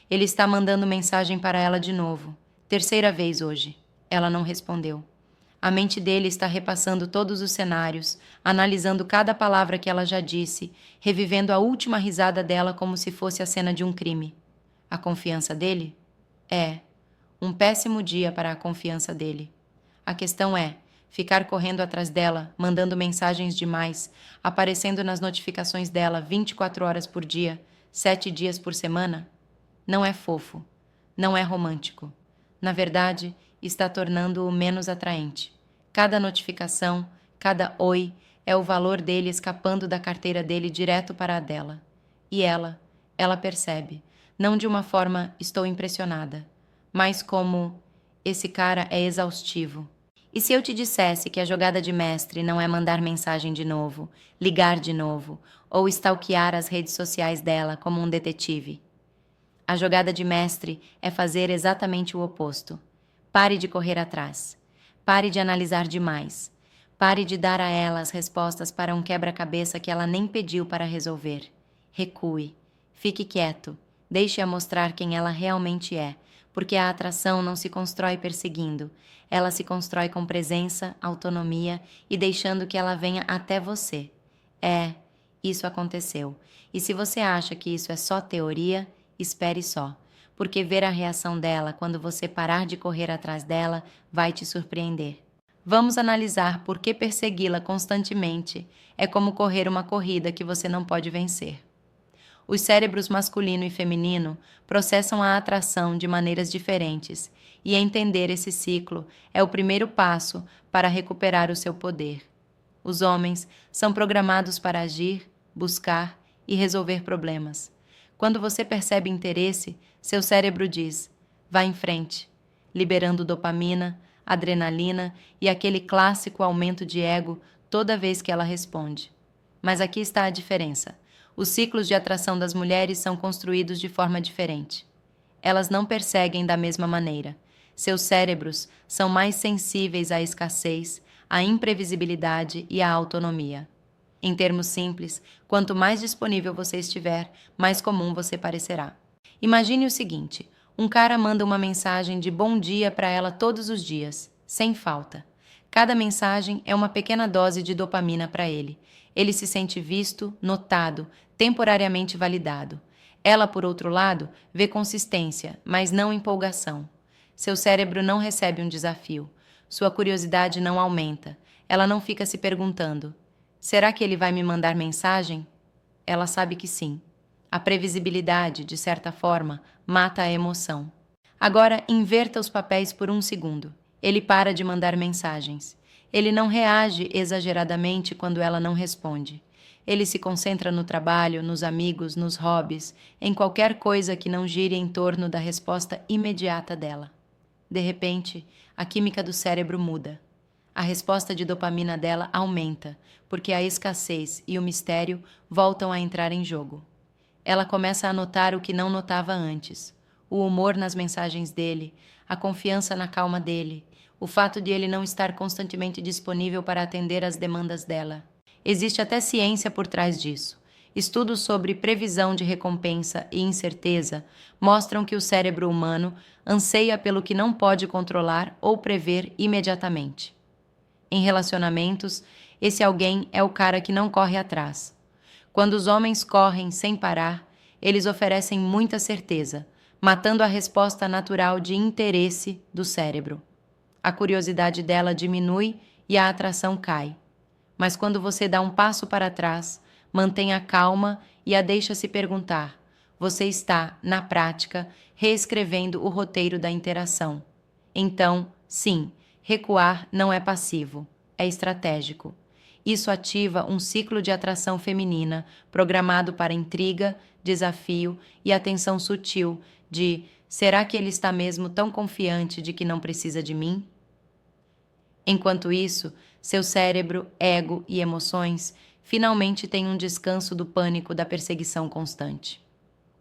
Ele está mandando mensagem para ela de novo. Terceira vez hoje. Ela não respondeu. A mente dele está repassando todos os cenários, analisando cada palavra que ela já disse, revivendo a última risada dela como se fosse a cena de um crime. A confiança dele? É. Um péssimo dia para a confiança dele. A questão é ficar correndo atrás dela, mandando mensagens demais, aparecendo nas notificações dela 24 horas por dia, 7 dias por semana? Não é fofo. Não é romântico. Na verdade, está tornando-o menos atraente. Cada notificação, cada oi, é o valor dele escapando da carteira dele direto para a dela. E ela percebe, não de uma forma estou impressionada, mas como esse cara é exaustivo. E se eu te dissesse que a jogada de mestre não é mandar mensagem de novo, ligar de novo, ou stalkear as redes sociais dela como um detetive? A jogada de mestre é fazer exatamente o oposto. Pare de correr atrás. Pare de analisar demais. Pare de dar a ela as respostas para um quebra-cabeça que ela nem pediu para resolver. Recue. Fique quieto. Deixe-a mostrar quem ela realmente é, porque a atração não se constrói perseguindo. Ela se constrói com presença, autonomia e deixando que ela venha até você. Isso aconteceu. E se você acha que isso é só teoria, espere só, porque ver a reação dela quando você parar de correr atrás dela vai te surpreender. Vamos analisar por que persegui-la constantemente é como correr uma corrida que você não pode vencer. Os cérebros masculino e feminino processam a atração de maneiras diferentes, e entender esse ciclo é o primeiro passo para recuperar o seu poder. Os homens são programados para agir, buscar e resolver problemas. Quando você percebe interesse, seu cérebro diz: vá em frente, liberando dopamina, adrenalina e aquele clássico aumento de ego toda vez que ela responde. Mas aqui está a diferença. Os ciclos de atração das mulheres são construídos de forma diferente. Elas não perseguem da mesma maneira. Seus cérebros são mais sensíveis à escassez, à imprevisibilidade e à autonomia. Em termos simples, quanto mais disponível você estiver, mais comum você parecerá. Imagine o seguinte: um cara manda uma mensagem de bom dia para ela todos os dias, sem falta. Cada mensagem é uma pequena dose de dopamina para ele. Ele se sente visto, notado, temporariamente validado. Ela, por outro lado, vê consistência, mas não empolgação. Seu cérebro não recebe um desafio. Sua curiosidade não aumenta. Ela não fica se perguntando: será que ele vai me mandar mensagem? Ela sabe que sim. A previsibilidade, de certa forma, mata a emoção. Agora, inverta os papéis por um segundo. Ele para de mandar mensagens. Ele não reage exageradamente quando ela não responde. Ele se concentra no trabalho, nos amigos, nos hobbies, em qualquer coisa que não gire em torno da resposta imediata dela. De repente, a química do cérebro muda. A resposta de dopamina dela aumenta, porque a escassez e o mistério voltam a entrar em jogo. Ela começa a notar o que não notava antes: o humor nas mensagens dele, a confiança na calma dele, o fato de ele não estar constantemente disponível para atender às demandas dela. Existe até ciência por trás disso. Estudos sobre previsão de recompensa e incerteza mostram que o cérebro humano anseia pelo que não pode controlar ou prever imediatamente. Em relacionamentos, esse alguém é o cara que não corre atrás. Quando os homens correm sem parar, eles oferecem muita certeza, matando a resposta natural de interesse do cérebro. A curiosidade dela diminui e a atração cai. Mas quando você dá um passo para trás, mantenha calma e a deixa se perguntar, você está, na prática, reescrevendo o roteiro da interação. Então, sim, recuar não é passivo, é estratégico. Isso ativa um ciclo de atração feminina programado para intriga, desafio e atenção sutil de: será que ele está mesmo tão confiante de que não precisa de mim? Enquanto isso, seu cérebro, ego e emoções finalmente têm um descanso do pânico da perseguição constante.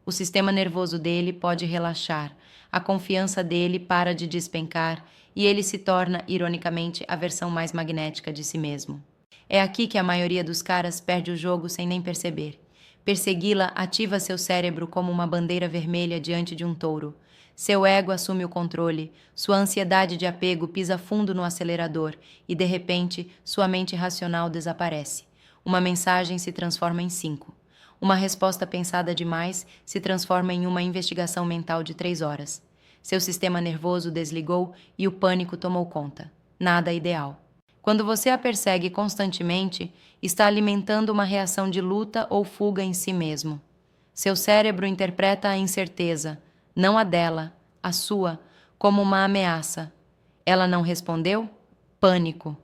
O sistema nervoso dele pode relaxar, a confiança dele para de despencar e ele se torna, ironicamente, a versão mais magnética de si mesmo. É aqui que a maioria dos caras perde o jogo sem nem perceber. Persegui-la ativa seu cérebro como uma bandeira vermelha diante de um touro. Seu ego assume o controle, sua ansiedade de apego pisa fundo no acelerador e, de repente, sua mente racional desaparece. Uma mensagem se transforma em 5. Uma resposta pensada demais se transforma em uma investigação mental de 3 horas. Seu sistema nervoso desligou e o pânico tomou conta. Nada ideal. Quando você a persegue constantemente, está alimentando uma reação de luta ou fuga em si mesmo. Seu cérebro interpreta a incerteza, não a dela, a sua, como uma ameaça. Ela não respondeu? Pânico.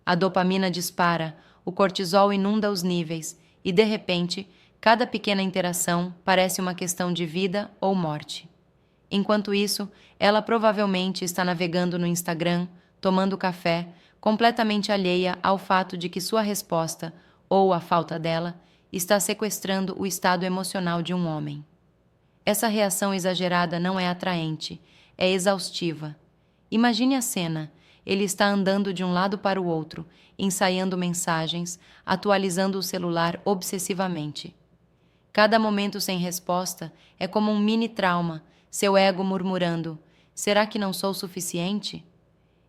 A dopamina dispara, o cortisol inunda os níveis e, de repente, cada pequena interação parece uma questão de vida ou morte. Enquanto isso, ela provavelmente está navegando no Instagram, tomando café, completamente alheia ao fato de que sua resposta, ou a falta dela, está sequestrando o estado emocional de um homem. Essa reação exagerada não é atraente, é exaustiva. Imagine a cena. Ele está andando de um lado para o outro, ensaiando mensagens, atualizando o celular obsessivamente. Cada momento sem resposta é como um mini trauma, seu ego murmurando: será que não sou suficiente?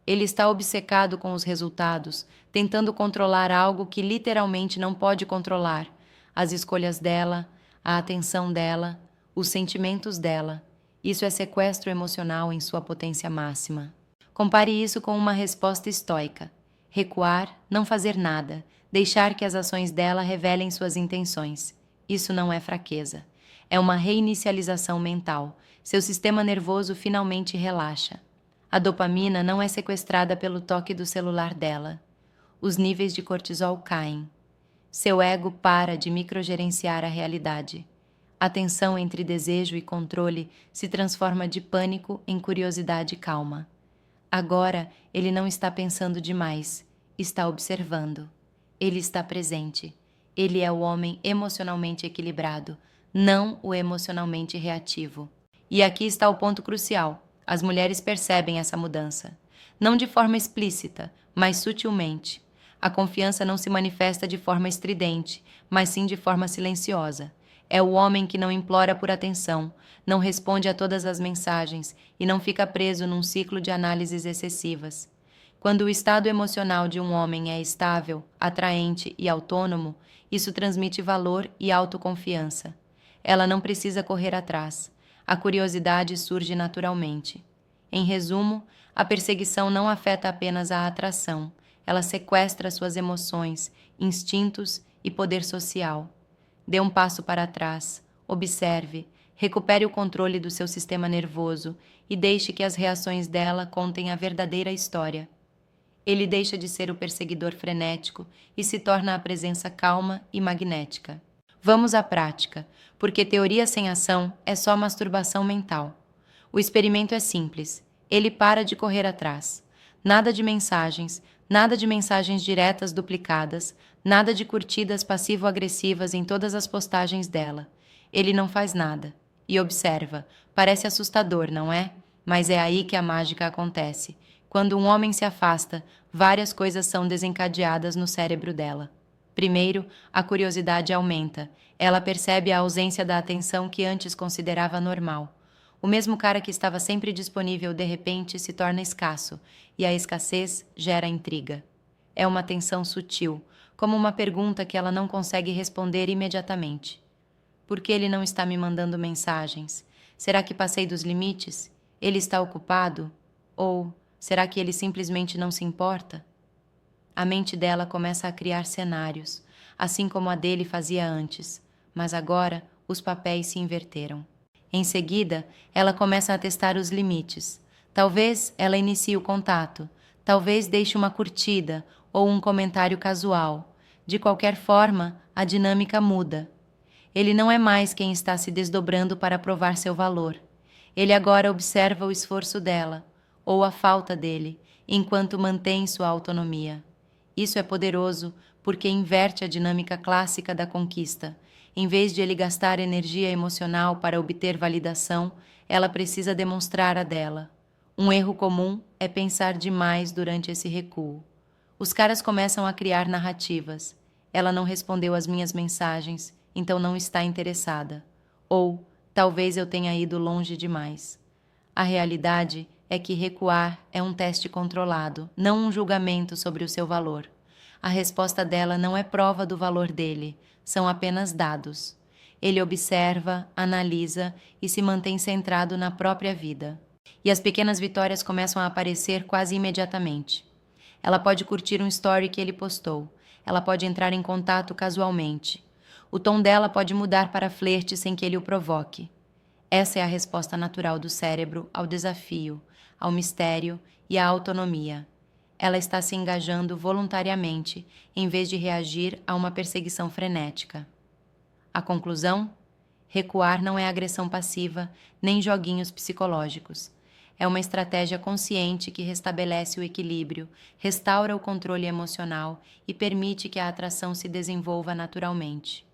Ele está obcecado com os resultados, tentando controlar algo que literalmente não pode controlar: as escolhas dela, a atenção dela, os sentimentos dela. Isso é sequestro emocional em sua potência máxima. Compare isso com uma resposta estoica: recuar, não fazer nada, deixar que as ações dela revelem suas intenções. Isso não é fraqueza. É uma reinicialização mental. Seu sistema nervoso finalmente relaxa. A dopamina não é sequestrada pelo toque do celular dela. Os níveis de cortisol caem. Seu ego para de microgerenciar a realidade. A tensão entre desejo e controle se transforma de pânico em curiosidade calma. Agora, ele não está pensando demais, está observando. Ele está presente. Ele é o homem emocionalmente equilibrado, não o emocionalmente reativo. E aqui está o ponto crucial. As mulheres percebem essa mudança. Não de forma explícita, mas sutilmente. A confiança não se manifesta de forma estridente, mas sim de forma silenciosa. É o homem que não implora por atenção, não responde a todas as mensagens e não fica preso num ciclo de análises excessivas. Quando o estado emocional de um homem é estável, atraente e autônomo, isso transmite valor e autoconfiança. Ela não precisa correr atrás. A curiosidade surge naturalmente. Em resumo, a perseguição não afeta apenas a atração, ela sequestra suas emoções, instintos e poder social. Dê um passo para trás, observe, recupere o controle do seu sistema nervoso e deixe que as reações dela contem a verdadeira história. Ele deixa de ser o perseguidor frenético e se torna a presença calma e magnética. Vamos à prática, porque teoria sem ação é só masturbação mental. O experimento é simples. Ele para de correr atrás. Nada de mensagens diretas duplicadas, nada de curtidas passivo-agressivas em todas as postagens dela. Ele não faz nada. E observa. Parece assustador, não é? Mas é aí que a mágica acontece. Quando um homem se afasta, várias coisas são desencadeadas no cérebro dela. Primeiro, a curiosidade aumenta. Ela percebe a ausência da atenção que antes considerava normal. O mesmo cara que estava sempre disponível de repente se torna escasso, e a escassez gera intriga. É uma tensão sutil, como uma pergunta que ela não consegue responder imediatamente. Por que ele não está me mandando mensagens? Será que passei dos limites? Ele está ocupado? Ou será que ele simplesmente não se importa? A mente dela começa a criar cenários, assim como a dele fazia antes, mas agora os papéis se inverteram. Em seguida, ela começa a testar os limites. Talvez ela inicie o contato, talvez deixe uma curtida ou um comentário casual. De qualquer forma, a dinâmica muda. Ele não é mais quem está se desdobrando para provar seu valor. Ele agora observa o esforço dela, ou a falta dele, enquanto mantém sua autonomia. Isso é poderoso porque inverte a dinâmica clássica da conquista. Em vez de ele gastar energia emocional para obter validação, ela precisa demonstrar a dela. Um erro comum é pensar demais durante esse recuo. Os caras começam a criar narrativas. Ela não respondeu às minhas mensagens, então não está interessada. Ou talvez eu tenha ido longe demais. A realidade é que recuar é um teste controlado, não um julgamento sobre o seu valor. A resposta dela não é prova do valor dele, são apenas dados. Ele observa, analisa e se mantém centrado na própria vida. E as pequenas vitórias começam a aparecer quase imediatamente. Ela pode curtir um story que ele postou. Ela pode entrar em contato casualmente. O tom dela pode mudar para flerte sem que ele o provoque. Essa é a resposta natural do cérebro ao desafio, ao mistério e à autonomia. Ela está se engajando voluntariamente, em vez de reagir a uma perseguição frenética. A conclusão? Recuar não é agressão passiva, nem joguinhos psicológicos. É uma estratégia consciente que restabelece o equilíbrio, restaura o controle emocional e permite que a atração se desenvolva naturalmente.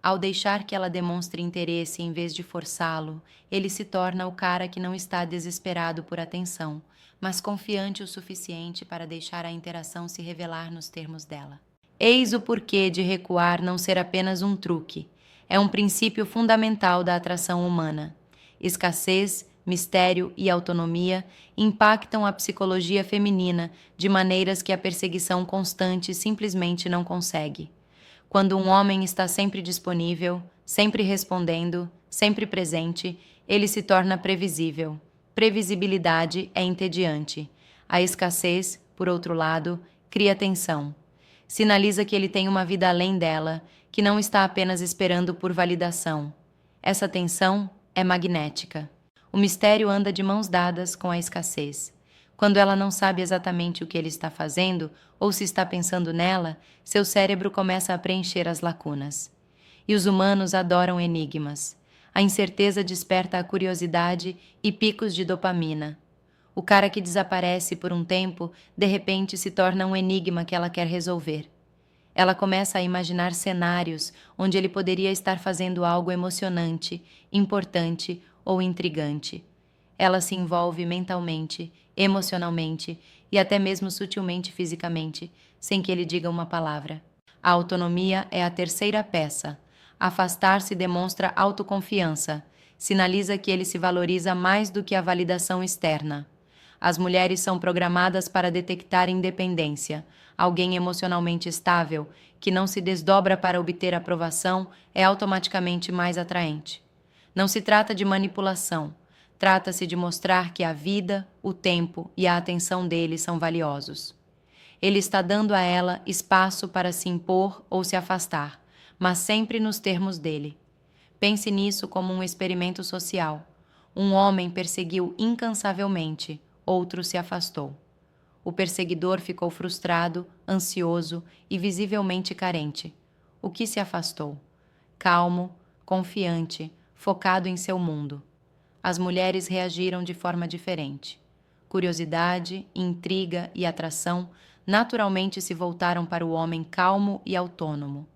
Ao deixar que ela demonstre interesse em vez de forçá-lo, ele se torna o cara que não está desesperado por atenção, mas confiante o suficiente para deixar a interação se revelar nos termos dela. Eis o porquê de recuar não ser apenas um truque. É um princípio fundamental da atração humana. Escassez, mistério e autonomia impactam a psicologia feminina de maneiras que a perseguição constante simplesmente não consegue. Quando um homem está sempre disponível, sempre respondendo, sempre presente, ele se torna previsível. Previsibilidade é entediante. A escassez, por outro lado, cria tensão. Sinaliza que ele tem uma vida além dela, que não está apenas esperando por validação. Essa tensão é magnética. O mistério anda de mãos dadas com a escassez. Quando ela não sabe exatamente o que ele está fazendo ou se está pensando nela, seu cérebro começa a preencher as lacunas. E os humanos adoram enigmas. A incerteza desperta a curiosidade e picos de dopamina. O cara que desaparece por um tempo, de repente se torna um enigma que ela quer resolver. Ela começa a imaginar cenários onde ele poderia estar fazendo algo emocionante, importante ou intrigante. Ela se envolve mentalmente, emocionalmente e até mesmo sutilmente fisicamente, sem que ele diga uma palavra. A autonomia é a terceira peça. Afastar-se demonstra autoconfiança, sinaliza que ele se valoriza mais do que a validação externa. As mulheres são programadas para detectar independência. Alguém emocionalmente estável, que não se desdobra para obter aprovação, é automaticamente mais atraente. Não se trata de manipulação. Trata-se de mostrar que a vida, o tempo e a atenção dele são valiosos. Ele está dando a ela espaço para se impor ou se afastar, mas sempre nos termos dele. Pense nisso como um experimento social. Um homem perseguiu incansavelmente, outro se afastou. O perseguidor ficou frustrado, ansioso e visivelmente carente. O que se afastou? Calmo, confiante, focado em seu mundo. As mulheres reagiram de forma diferente. Curiosidade, intriga e atração naturalmente se voltaram para o homem calmo e autônomo.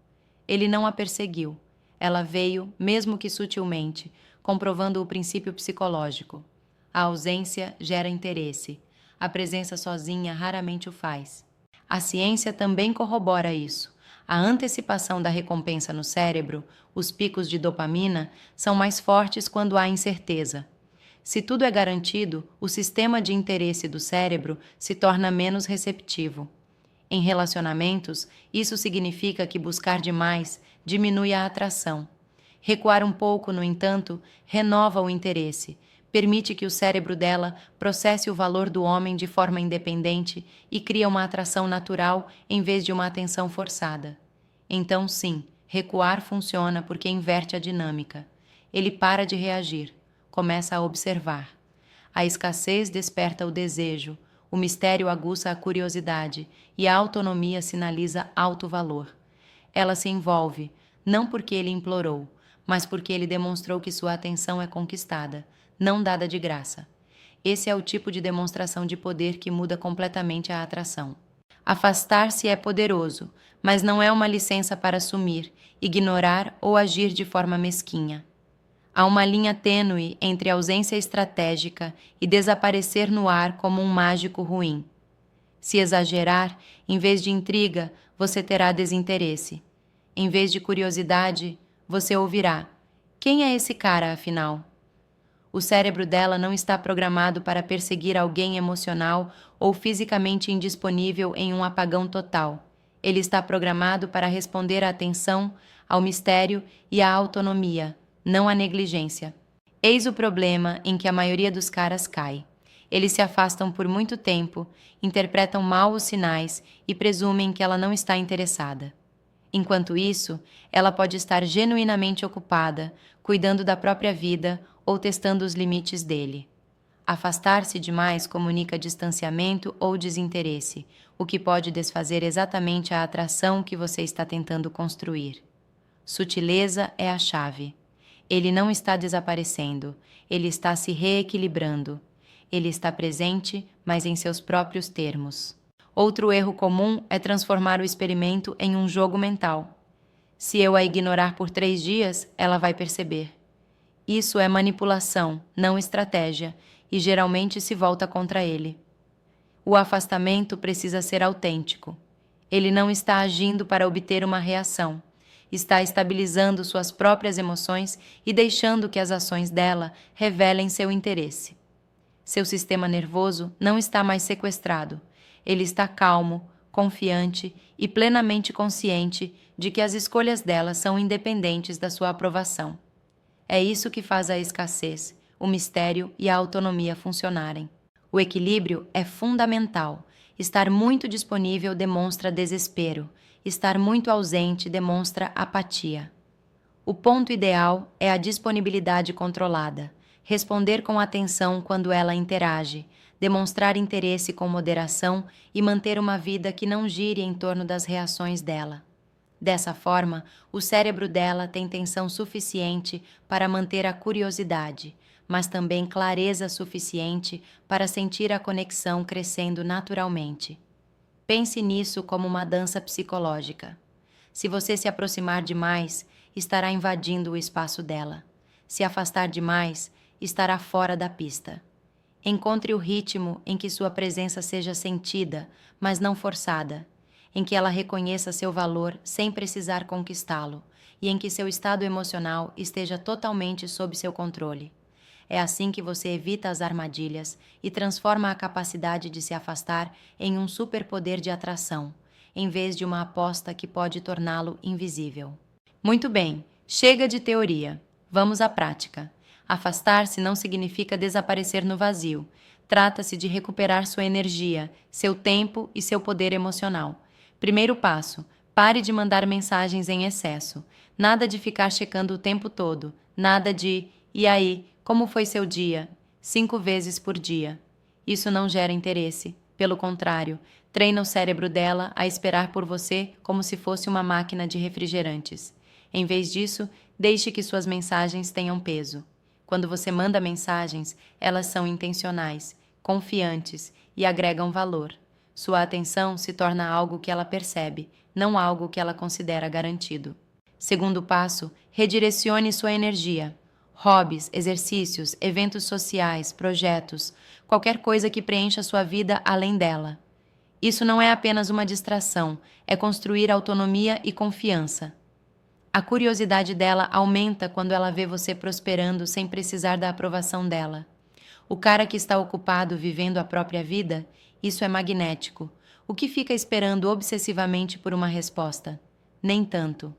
Ele não a perseguiu. Ela veio, mesmo que sutilmente, comprovando o princípio psicológico. A ausência gera interesse. A presença sozinha raramente o faz. A ciência também corrobora isso. A antecipação da recompensa no cérebro, os picos de dopamina, são mais fortes quando há incerteza. Se tudo é garantido, o sistema de interesse do cérebro se torna menos receptivo. Em relacionamentos, isso significa que buscar demais diminui a atração. Recuar um pouco, no entanto, renova o interesse, permite que o cérebro dela processe o valor do homem de forma independente e cria uma atração natural em vez de uma atenção forçada. Então, sim, recuar funciona porque inverte a dinâmica. Ele para de reagir, começa a observar. A escassez desperta o desejo, o mistério aguça a curiosidade e a autonomia sinaliza alto valor. Ela se envolve, não porque ele implorou, mas porque ele demonstrou que sua atenção é conquistada, não dada de graça. Esse é o tipo de demonstração de poder que muda completamente a atração. Afastar-se é poderoso, mas não é uma licença para sumir, ignorar ou agir de forma mesquinha. Há uma linha tênue entre ausência estratégica e desaparecer no ar como um mágico ruim. Se exagerar, em vez de intriga, você terá desinteresse. Em vez de curiosidade, você ouvirá: quem é esse cara, afinal? O cérebro dela não está programado para perseguir alguém emocional ou fisicamente indisponível em um apagão total. Ele está programado para responder à atenção, ao mistério e à autonomia, não à negligência. Eis o problema em que a maioria dos caras cai. Eles se afastam por muito tempo, interpretam mal os sinais e presumem que ela não está interessada. Enquanto isso, ela pode estar genuinamente ocupada, cuidando da própria vida ou testando os limites dele. Afastar-se demais comunica distanciamento ou desinteresse, o que pode desfazer exatamente a atração que você está tentando construir. Sutileza é a chave. Ele não está desaparecendo, ele está se reequilibrando. Ele está presente, mas em seus próprios termos. Outro erro comum é transformar o experimento em um jogo mental. Se eu a ignorar por 3 dias, ela vai perceber. Isso é manipulação, não estratégia, e geralmente se volta contra ele. O afastamento precisa ser autêntico. Ele não está agindo para obter uma reação. Está estabilizando suas próprias emoções e deixando que as ações dela revelem seu interesse. Seu sistema nervoso não está mais sequestrado. Ele está calmo, confiante e plenamente consciente de que as escolhas dela são independentes da sua aprovação. É isso que faz a escassez, o mistério e a autonomia funcionarem. O equilíbrio é fundamental. Estar muito disponível demonstra desespero. Estar muito ausente demonstra apatia. O ponto ideal é a disponibilidade controlada. Responder com atenção quando ela interage, demonstrar interesse com moderação e manter uma vida que não gire em torno das reações dela. Dessa forma, o cérebro dela tem tensão suficiente para manter a curiosidade, mas também clareza suficiente para sentir a conexão crescendo naturalmente. Pense nisso como uma dança psicológica. Se você se aproximar demais, estará invadindo o espaço dela. Se afastar demais, estará fora da pista. Encontre o ritmo em que sua presença seja sentida, mas não forçada, em que ela reconheça seu valor sem precisar conquistá-lo e em que seu estado emocional esteja totalmente sob seu controle. É assim que você evita as armadilhas e transforma a capacidade de se afastar em um superpoder de atração, em vez de uma aposta que pode torná-lo invisível. Muito bem, chega de teoria. Vamos à prática. Afastar-se não significa desaparecer no vazio. Trata-se de recuperar sua energia, seu tempo e seu poder emocional. Primeiro passo: pare de mandar mensagens em excesso. Nada de ficar checando o tempo todo. Nada de "e aí, como foi seu dia?" 5 vezes por dia. Isso não gera interesse. Pelo contrário, treina o cérebro dela a esperar por você como se fosse uma máquina de refrigerantes. Em vez disso, deixe que suas mensagens tenham peso. Quando você manda mensagens, elas são intencionais, confiantes e agregam valor. Sua atenção se torna algo que ela percebe, não algo que ela considera garantido. Segundo passo, redirecione sua energia. Hobbies, exercícios, eventos sociais, projetos, qualquer coisa que preencha sua vida além dela. Isso não é apenas uma distração, é construir autonomia e confiança. A curiosidade dela aumenta quando ela vê você prosperando sem precisar da aprovação dela. O cara que está ocupado vivendo a própria vida, isso é magnético. O que fica esperando obsessivamente por uma resposta? Nem tanto.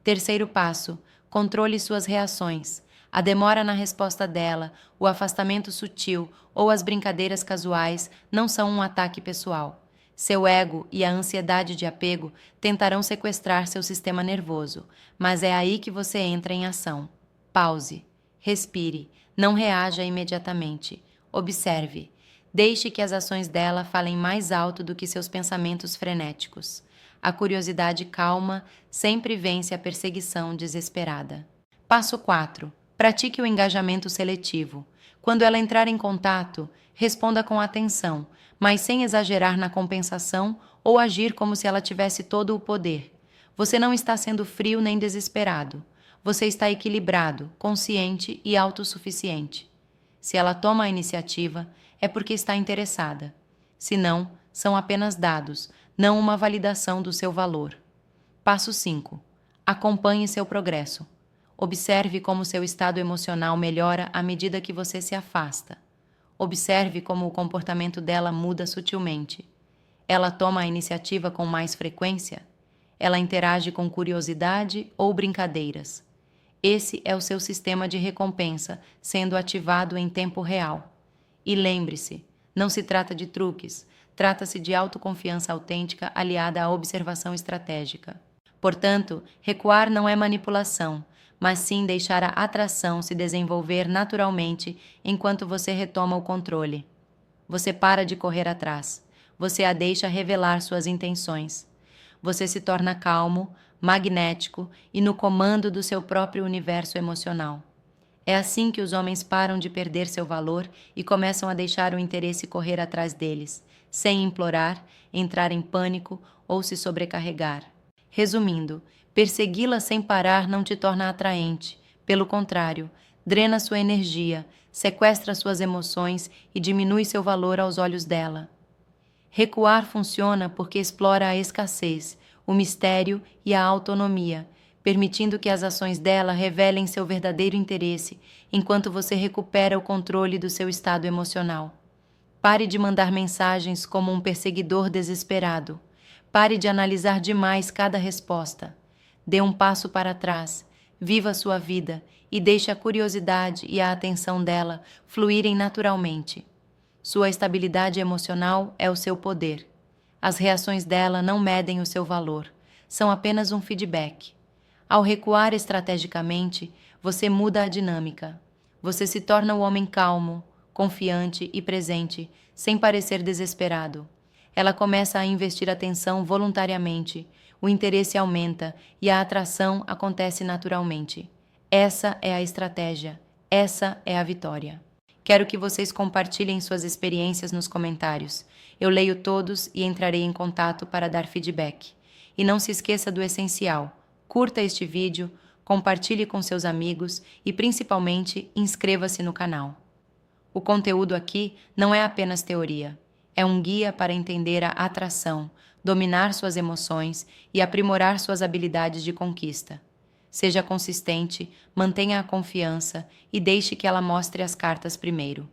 Terceiro passo: controle suas reações. A demora na resposta dela, o afastamento sutil ou as brincadeiras casuais não são um ataque pessoal. Seu ego e a ansiedade de apego tentarão sequestrar seu sistema nervoso, mas é aí que você entra em ação. Pause. Respire. Não reaja imediatamente. Observe. Deixe que as ações dela falem mais alto do que seus pensamentos frenéticos. A curiosidade calma sempre vence a perseguição desesperada. Passo 4. Pratique o engajamento seletivo. Quando ela entrar em contato, responda com atenção, mas sem exagerar na compensação ou agir como se ela tivesse todo o poder. Você não está sendo frio nem desesperado. Você está equilibrado, consciente e autossuficiente. Se ela toma a iniciativa, é porque está interessada. Se não, são apenas dados, não uma validação do seu valor. Passo 5. Acompanhe seu progresso. Observe como seu estado emocional melhora à medida que você se afasta. Observe como o comportamento dela muda sutilmente. Ela toma a iniciativa com mais frequência? Ela interage com curiosidade ou brincadeiras? Esse é o seu sistema de recompensa sendo ativado em tempo real. E lembre-se, não se trata de truques, trata-se de autoconfiança autêntica aliada à observação estratégica. Portanto, recuar não é manipulação, mas sim deixar a atração se desenvolver naturalmente enquanto você retoma o controle. Você para de correr atrás. Você a deixa revelar suas intenções. Você se torna calmo, magnético e no comando do seu próprio universo emocional. É assim que os homens param de perder seu valor e começam a deixar o interesse correr atrás deles, sem implorar, entrar em pânico ou se sobrecarregar. Resumindo, persegui-la sem parar não te torna atraente. Pelo contrário, drena sua energia, sequestra suas emoções e diminui seu valor aos olhos dela. Recuar funciona porque explora a escassez, o mistério e a autonomia, permitindo que as ações dela revelem seu verdadeiro interesse, enquanto você recupera o controle do seu estado emocional. Pare de mandar mensagens como um perseguidor desesperado. Pare de analisar demais cada resposta. Dê um passo para trás, viva sua vida e deixe a curiosidade e a atenção dela fluírem naturalmente. Sua estabilidade emocional é o seu poder. As reações dela não medem o seu valor, são apenas um feedback. Ao recuar estrategicamente, você muda a dinâmica. Você se torna o homem calmo, confiante e presente, sem parecer desesperado. Ela começa a investir atenção voluntariamente, o interesse aumenta e a atração acontece naturalmente. Essa é a estratégia, essa é a vitória. Quero que vocês compartilhem suas experiências nos comentários. Eu leio todos e entrarei em contato para dar feedback. E não se esqueça do essencial. Curta este vídeo, compartilhe com seus amigos e, principalmente, inscreva-se no canal. O conteúdo aqui não é apenas teoria. É um guia para entender a atração, dominar suas emoções e aprimorar suas habilidades de conquista. Seja consistente, mantenha a confiança e deixe que ela mostre as cartas primeiro.